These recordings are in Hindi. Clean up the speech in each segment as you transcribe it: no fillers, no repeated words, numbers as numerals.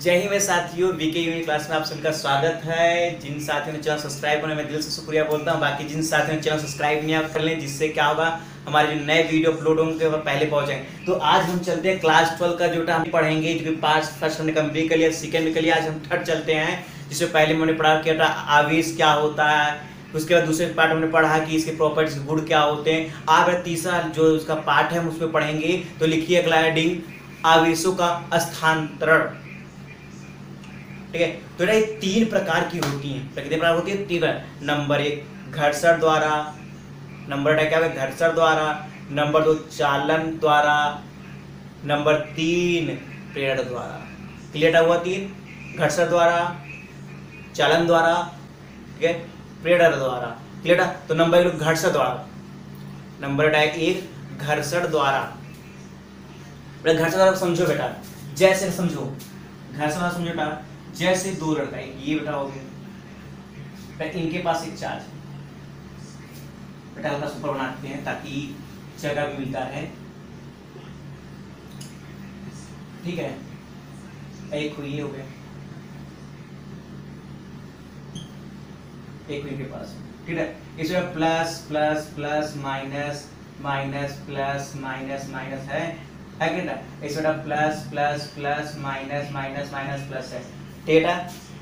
जय हिंद मेरे साथियों, वीके यूनिट क्लास में आप सबका स्वागत है। जिन साथियों ने चैनल सब्सक्राइब करना, मैं दिल से शुक्रिया बोलता हूँ। बाकी जिन साथियों ने चैनल सब्सक्राइब नहीं आप कर लें, जिससे क्या होगा, हमारे जो नए वीडियो अपलोड होंगे वो पहले पहुंचेंगे। तो आज हम चलते हैं क्लास 12 का जो हम पढ़ेंगे, जो कि फर्स्ट हमने कंप्लीट कर लिया, सेकंड में कर लिया। आज हम थर्ड चलते हैं, जिसमें पहले हमने पढ़ा किया था आवेश क्या होता है। उसके बाद दूसरे पार्ट हमने पढ़ा कि इसके प्रॉपर्टीज गुण क्या होते हैं। आज तीसरा जो उसका पार्ट है हम उसमें पढ़ेंगे। तो लिखिए ग्लाइडिंग आवेशों का स्थानांतरण। ठीक है, तो ये तीन प्रकार की होती हैं। कितने प्रकार होती है? तीन। नंबर 1 घर्षण द्वारा, नंबर 2 क्या है? घर्षण द्वारा, नंबर 2 चालन द्वारा, नंबर 3 प्रेरण द्वारा। क्लियर हुआ? 3 घर्षण द्वारा, चालन द्वारा, ठीक है, प्रेरण द्वारा। क्लियर? तो नंबर 1 घर्षण द्वारा, नंबर 1 घर्षण द्वारा। घर्षण द्वारा समझो बेटा, जैसे समझो घर्षण द्वारा समझो बेटा, जैसे दो लड़का है, ये बेटा हो गया, इनके पास एक चार्ज बेटा, हल्का सुपर बनाते हैं ताकि जगह भी मिलता है। ठीक है, एक ये हो गया, एक इनके पास। ठीक है, इसमें plus plus plus minus minus plus minus minus है कि ना? इसमें plus plus plus minus minus minus plus है। डेटा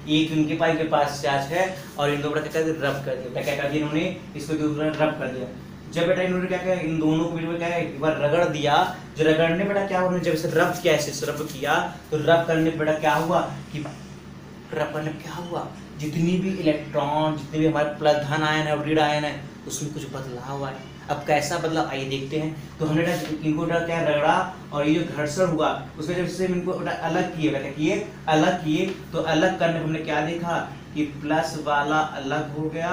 एक इनके पास चार्ज है और इन दोनों क्या रब कर दिया। क्या कर दिया इन्होंने? इसको दूसरा रब कर दिया। जब बेटा इन्होंने क्या किया, इन दोनों को बीच में क्या है, एक बार रगड़ दिया। जो रगड़ने बेटा क्या हुआ, जब इसे रब किया, ऐसे रब किया, तो रब करने बेटा क्या हुआ कि रब करने क्या हुआ, जितनी भी इलेक्ट्रॉन, जितने भी हमारे प्लस धन आयन है और ऋण आयन है, उसमें कुछ बदलाव आया। अब कैसा बदलाव, आइए देखते हैं। तो हमने इनको क्या रगड़ा और ये जो घर्षण हुआ उसमें जब से इनको अलग किए, क्या किए, अलग किए। तो अलग करने हमने क्या देखा कि प्लस वाला अलग हो गया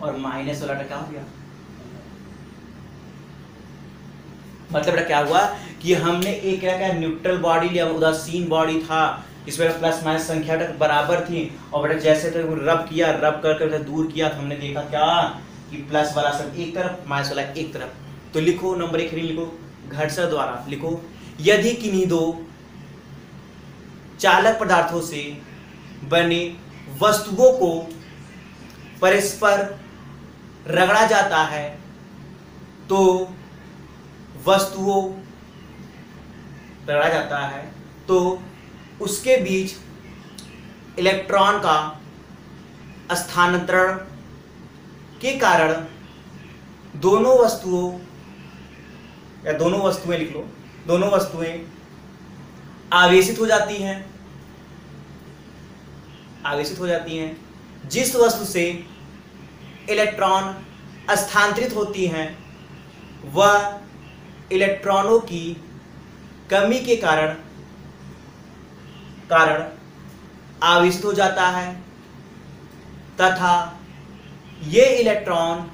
और माइनस वाला क्या हो गया। मतलब बेटा क्या हुआ कि हमने एक क्या न्यूट्रल बॉडी लिया, उदासीन बॉडी था, इसमें प्लस माइनस संख्या बराबर थी। और बेटा जैसे तो रब किया, रब करके दूर किया, तो हमने देखा क्या कि प्लस वाला सब एक तरफ, माइनस वाला एक तरफ। तो लिखो नंबर 1 लिखो घर्षण द्वारा। लिखो, यदि किन्हीं दो चालक पदार्थों से बने वस्तुओं को परस्पर रगड़ा जाता है तो वस्तुओं रगड़ा जाता है तो उसके बीच इलेक्ट्रॉन का स्थानांतरण के कारण दोनों वस्तुओं, या दोनों वस्तुएं लिख लो, दोनों वस्तुएं आवेशित हो जाती हैं, आवेशित हो जाती हैं। जिस वस्तु से इलेक्ट्रॉन स्थानांतरित होती हैं वह इलेक्ट्रॉनों की कमी के कारण आवेशित हो जाता है तथा ये इलेक्ट्रॉन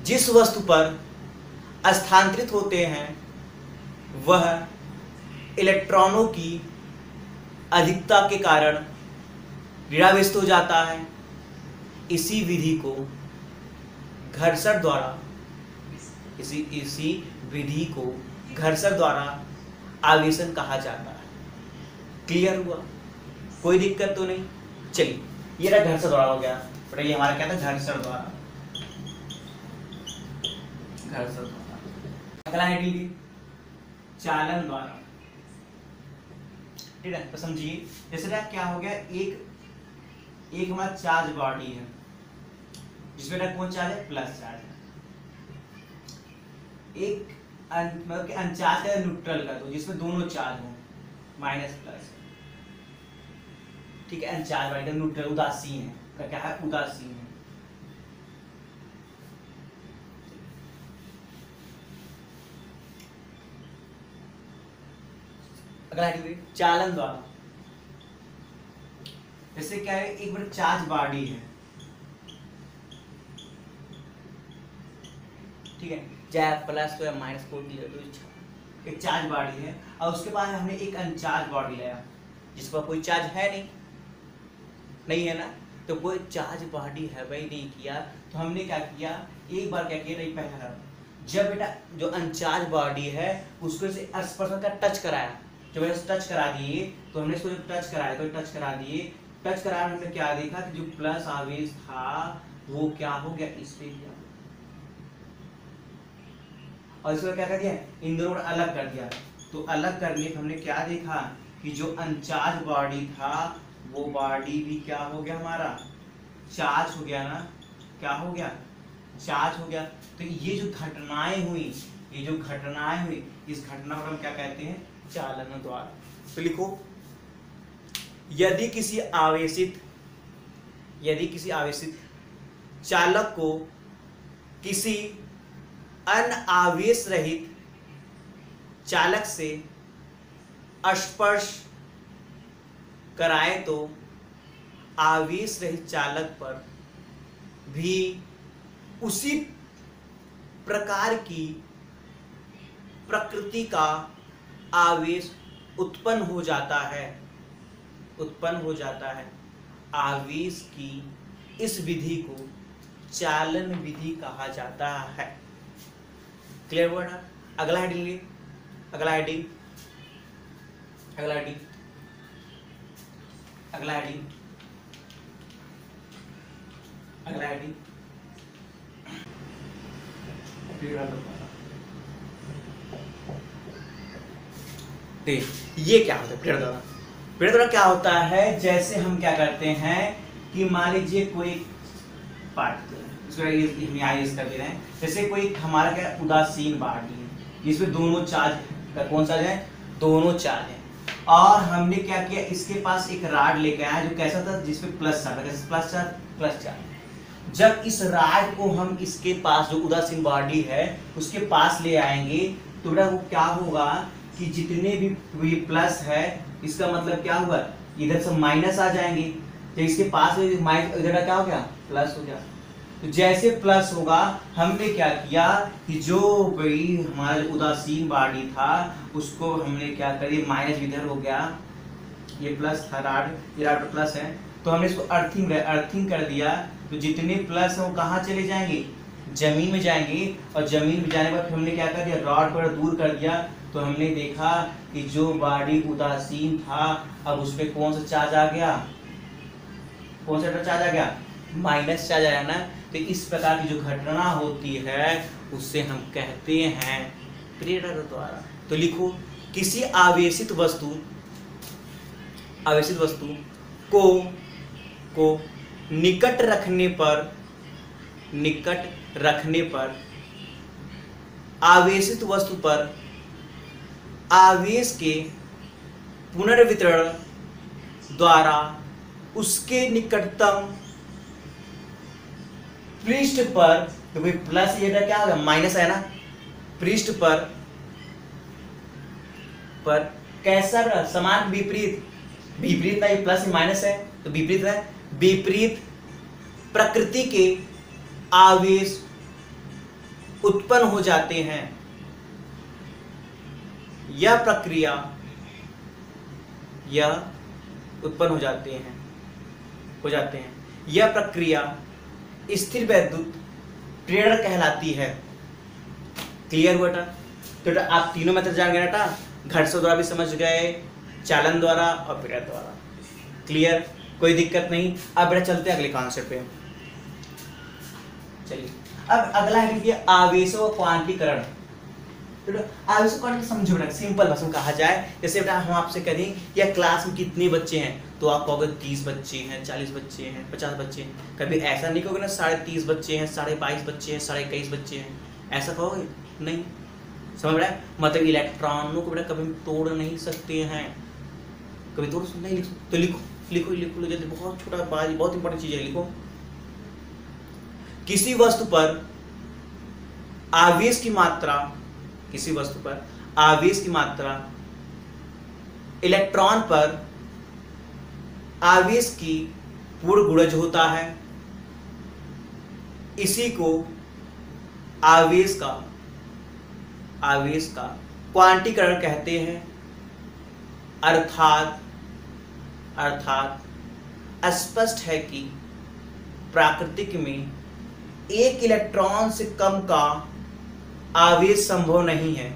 जिस वस्तु पर स्थानांतरित होते हैं वह इलेक्ट्रॉनों की अधिकता के कारण ऋणावेशित हो जाता है। इसी विधि को घर्षण द्वारा, इसी विधि को घर्षण द्वारा आवेशन कहा जाता है। क्लियर हुआ? कोई दिक्कत तो नहीं? चलिए, ये रहा घर्षण द्वारा हो गया। पर ये हमारा क्या था? घर्षण द्वारा, घर्षण द्वारा। अगला है डी चालन द्वारा। ठीक है, तो समझिए जैसे क्या हो गया, एक हमारा चार्ज बॉडी है जिसमें कौन चार्ज है? प्लस चार्ज है। एक मतलब कि अनचार्ज है न्यूट्रल का, तो जिसमें दोनों चार्ज हो, माइनस प्लस। ठीक है, अनचार्ज वाला न्यूट्रल उदासीन है, तो क्या है? उदासीन है। अगला है चालन द्वारा। जैसे क्या है, एक बार चार्ज बॉडी है, ठीक है, चाहे प्लस को या माइनस को एक चार्ज बॉडी है, और उसके बाद हमने एक अनचार्ज बॉडी लिया जिस पर कोई चार्ज है नहीं है ना, तो कोई चार्ज बॉडी है भाई नहीं किया, तो हमने क्या किया, एक बार क्या किया, नहीं पहला जब बेटा जो अनचार्ज बॉडी है उसको से स्पर्श का टच कराया, जब टच करा दिए तो हमने इसको जब टच कराया तो टच करा दिए, टच कराने हमने क्या देखा कि जो प्लस आवेश था वो क्या हो गया, इस पे गया, और इसको क्या कर दिया, इन दोनों को अलग कर दिया। तो अलग करने पर हमने क्या देखा कि जो अनचार्ज बॉडी था वो बॉडी भी क्या हो गया, हमारा चार्ज हो गया ना, क्या हो गया, चार्ज हो गया। तो ये जो घटनाएं हुई, ये जो घटनाएं हुई, इस घटना को हम क्या कहते हैं, चालन द्वारा। तो लिखो, यदि किसी आवेशित चालक को किसी अनावेश रहित चालक से स्पर्श कराए तो आवेश रहित चालक पर भी उसी प्रकार की प्रकृति का आवेश उत्पन्न हो जाता है, आवेश की इस विधि को चालन विधि कहा जाता है। क्लियर हुआ ना? अगला हेडिंग लिए, अगला हेडिंग ये क्या होता है पीरियड द्वारा? पीरियड द्वारा क्या होता है, जैसे हम क्या करते हैं कि मान लीजिए कोई पार्ट कर दे रहे हैं, जैसे कोई हमारा क्या उदासीन बॉडी है जिसमें दोनों चार्ज, कौन सा है, दोनों चार्ज है, और हमने क्या किया, इसके पास एक राड लेके आया जो कैसा था, जिसमें प्लस चार्ज। जब इस राड को हम इसके पास जो उदासीन बॉडी है उसके पास ले आएंगे तो बेटा वो क्या होगा कि जितने भी प्लस है इसका मतलब क्या हुआ, इधर से माइनस आ जाएंगे, तो इसके पास इधर क्या हो गया, प्लस हो गया। तो जैसे प्लस होगा हमने क्या किया कि जो भाई हमारा उदासीन बॉडी था उसको हमने क्या करी, माइनस इधर हो गया, ये प्लस था ये राड प्लस है, तो हमने इसको अर्थिंग कर दिया। तो जितने प्लस है वो कहाँ चले जाएंगे, जमीन में जाएंगे, और जमीन में जाने के बाद हमने क्या कर दिया, रॉड को दूर कर दिया। तो हमने देखा कि जो बॉडी उदासीन था अब उस पर कौन सा चार्ज आ गया, माइनस चार्ज आया ना। तो इस प्रकार की जो घटना होती है उससे हम कहते हैं प्रेरक द्वारा। तो लिखो, किसी आवेशित वस्तु को निकट रखने पर आवेशित वस्तु पर आवेश के पुनर्वितरण द्वारा उसके निकटतम पृष्ठ पर, तो भाई प्लस ये क्या होगा, माइनस है ना, पृष्ठ पर कैसा समान विपरीत ना, ये प्लस माइनस है तो विपरीत है, विपरीत प्रकृति के आवेश उत्पन्न हो जाते हैं। यह प्रक्रिया यह प्रक्रिया स्थिर वैद्युत प्रेरण कहलाती है। क्लियर हुआ? तो आप तीनों मेथड जान गए बेटा, घटस्व द्वारा भी समझ गए, चालन द्वारा और प्रेरण द्वारा। क्लियर, कोई दिक्कत नहीं। अब बेटा चलते हैं अगले कॉन्सेप्ट पे। चलिए अब अगला है आवेशों का क्वांटीकरण। आवेशों का समझो बेटा, सिंपल भाषा में कहा जाए, जैसे बेटा हम आपसे करें या क्लास में कितने बच्चे हैं, तो आप कहोगे 30 बच्चे हैं, 40 बच्चे हैं, 50 बच्चे हैं। कभी ऐसा नहीं कहोगे ना 30.5 बच्चे हैं, 22.5 बच्चे हैं, 21.5 बच्चे हैं, ऐसा कहोगे नहीं। समझ रहा है? मतलब इलेक्ट्रॉनों को बेटा कभी तोड़ नहीं सकते हैं, कभी तोड़ नहीं लिख सकते। तो लिखो जल्दी, बहुत छोटा बात, बहुत इंपॉर्टेंट चीज है। लिखो, किसी वस्तु पर आवेश की मात्रा इलेक्ट्रॉन पर आवेश की पूर्ण गुणज होता है। इसी को आवेश का क्वांटीकरण कहते हैं। अर्थात स्पष्ट है कि प्राकृतिक में एक इलेक्ट्रॉन से कम का आवेश संभव नहीं है,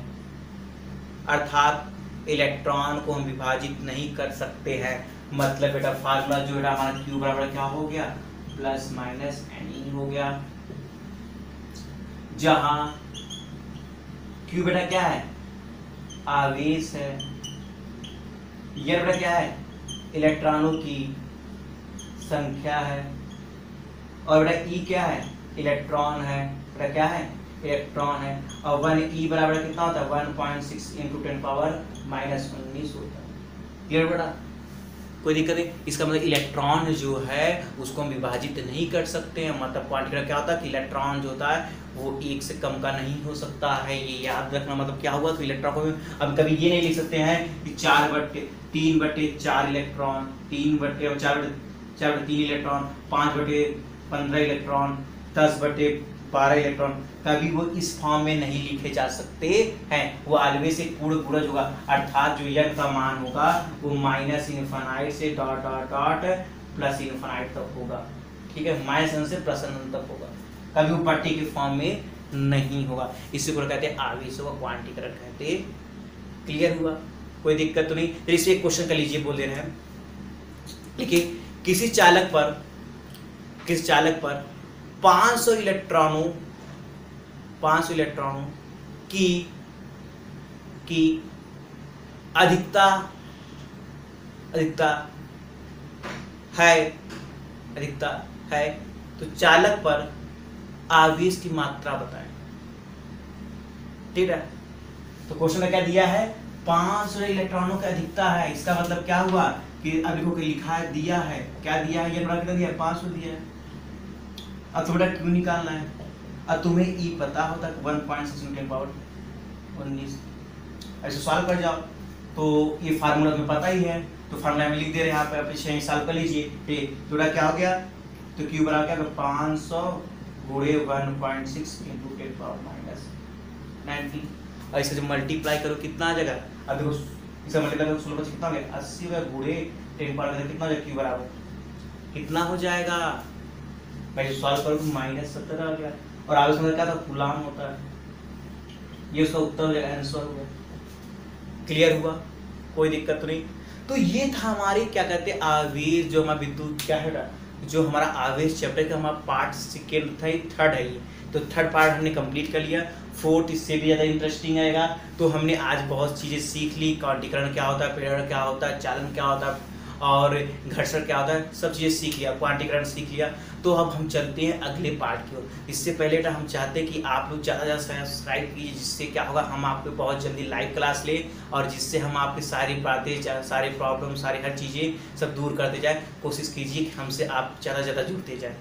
अर्थात इलेक्ट्रॉन को हम विभाजित नहीं कर सकते हैं। मतलब बेटा फार्मूला जो बेटा हमारा Q बराबर क्या हो गया, प्लस माइनस Ne हो गया, जहां Q बेटा क्या है, आवेश है, ये बेटा क्या है, इलेक्ट्रॉनों की संख्या है, और बेटा E क्या है, इलेक्ट्रॉन है, बेटा क्या है, इलेक्ट्रॉन है। और 1E बराबर कितना होता है, 1.6 इंटू 10 पावर माइनस 19 होता है। क्लियर बेटा, कोई दिक्कत नहीं। इसका मतलब इलेक्ट्रॉन जो है उसको हम विभाजित नहीं कर सकते हैं। मतलब क्वांटिटी का क्या होता है कि इलेक्ट्रॉन जो होता है वो एक से कम का नहीं हो सकता है, ये याद रखना। मतलब क्या हुआ, तो इलेक्ट्रॉन को अब कभी ये नहीं लिख सकते हैं कि 3/4 इलेक्ट्रॉन, 3/4 इलेक्ट्रॉन, 5/15 इलेक्ट्रॉन, 10/12 इलेक्ट्रॉन, कभी वो इस फॉर्म में नहीं लिखे जा सकते हैं। वो ऑलवेज एक पूर्ण पूरज होगा, अर्थात जो n का मान होगा वो माइनस इनफाइनाइट से dot dot dot plus infinite तक होगा। ठीक है, -n से +n तक होगा, कभी वो पट्टी के फॉर्म में नहीं होगा। इसी को कहते हैं आवेशों का क्वांटीकरण कहते। क्लियर हुआ, कोई दिक्कत तो नहीं। तो इसे एक क्वेश्चन कर लीजिए, बोल दे रहे हैं, देखिए किसी चालक पर 500 इलेक्ट्रॉनों की अधिकता है, तो चालक पर आवेश की मात्रा बताएं। ठीक है, तो क्वेश्चन में क्या दिया है, 500 इलेक्ट्रॉनों की अधिकता है। इसका मतलब क्या हुआ कि अब देखो लिखा है, दिया है, क्या दिया है, ये बड़ा कितना दिया है, 500 दिया है। अब तुम्हें Q निकालना है, अब तुम्हें E पता होता है 1.6 × 10 पावर 19। ऐसे सॉल्व कर जाओ, तो ये फार्मूला तुम्हें पता ही है, तो फार्मूला में लिख दे रहे हैं यहाँ पे, आप सॉल्व कर लीजिए। ठीक, तो क्या हो गया, तो Q बराबर क्या, 500 × 1.6 × 10 पावर माइनस 19। और इसे जब मल्टीप्लाई करो कितना आ जाएगा, अब देखो इसे मल्टीप्लाई करो 16 कितना हो गया, 80 × 10 पावर कितना हो जाएगा, Q बराबर कितना हो जाएगा, मैं सॉल्व करूँ -17 आ गया। और आगे समझ क्या था, कूलाम होता है, ये उसका उत्तर हो जाएगा, आंसर हो गया। क्लियर हुआ, कोई दिक्कत नहीं। तो ये था हमारे क्या कहते हैं आवेश, जो हमारा विद्युत क्या है, जो हमारा आवेश चैप्टर का हमारा पार्ट सेकेंड था, थर्ड है ये। तो थर्ड पार्ट हमने कंप्लीट कर लिया। फोर्थ इससे भी ज़्यादा इंटरेस्टिंग आएगा। तो हमने आज बहुत चीज़ें सीख ली, क्वांटीकरण क्या होता है, प्रेरण क्या होता है, चालन क्या होता है और घर्षण क्या होता है, सब चीज़ें सीख लिया, क्वांटीकरण सीख लिया। तो अब हम चलते हैं अगले पार्ट की ओर। इससे पहले हम चाहते हैं कि आप लोग ज़्यादा सब्सक्राइब कीजिए, जिससे क्या होगा हम आपको बहुत जल्दी लाइव क्लास ले, और जिससे हम आपकी सारी बातें, सारे प्रॉब्लम, सारी हर चीज़ें सब दूर करते जाए। कोशिश कीजिए कि हमसे आप ज़्यादा जुड़ते जाए।